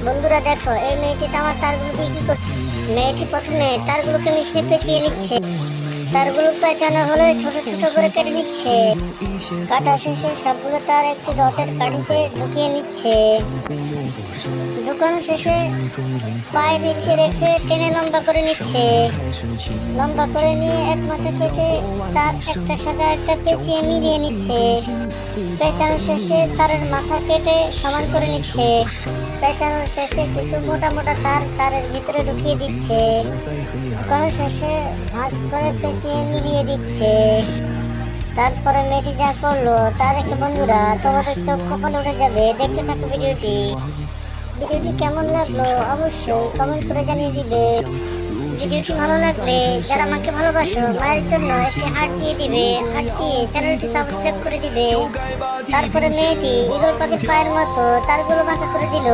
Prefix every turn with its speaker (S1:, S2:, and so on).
S1: বন্ধুরা দেখো, এই মেয়েটি তো আমার তারগুলো দিয়ে কি করছে। মেয়েটি প্রথমে তারগুলোকে মিশিয়ে পেঁচিয়ে নিচ্ছে। তারগুলো পেঁচানো হলে ছোট ছোট করে কেটে নিচ্ছে। কাটা শেষে সবগুলো তার একটি রডের কাঠিতে ঢুকিয়ে নিচ্ছে। ঢুকানো শেষে পায়ের নিচে রেখে টেনে লম্বা করে নিচ্ছে। লম্বা করে নিয়ে এক মাথা কেটে তার একটা সাথে একটা পেঁচিয়ে মিলিয়ে নিচ্ছে। পেঁচানো শেষে তারের মাথা কেটে সমান করে নিচ্ছে। পেঁচানোর শেষে কিছু মোটা মোটা তার তারের ভিতরে ঢুকিয়ে দিচ্ছে। ঢুকানো শেষে ভাঁজ করে পেঁচিয়ে মিলিয়ে দিচ্ছে। তারপরে মেয়েটি যা করলো তা দেখে বন্ধুরা তোমাদের চোখ কপালে উঠে যাবে। দেখতে থাকো ভিডিওটি। ভিডিওটি কেমন লাগলো অবশ্যই কমেন্ট করে জানিয়ে দিবে। ভিডিওটি ভালো লাগলে যারা আমাকে ভালোবাসো মায়ের জন্য একটি হার্ট দিয়ে দিবে। হার্ট দিয়ে চ্যানেলটি সাবস্ক্রাইব করে দিবে। তারপরে মেয়েটি ঈগল পাখির পায়ের মতো তারগুলো বাঁকা করে দিল।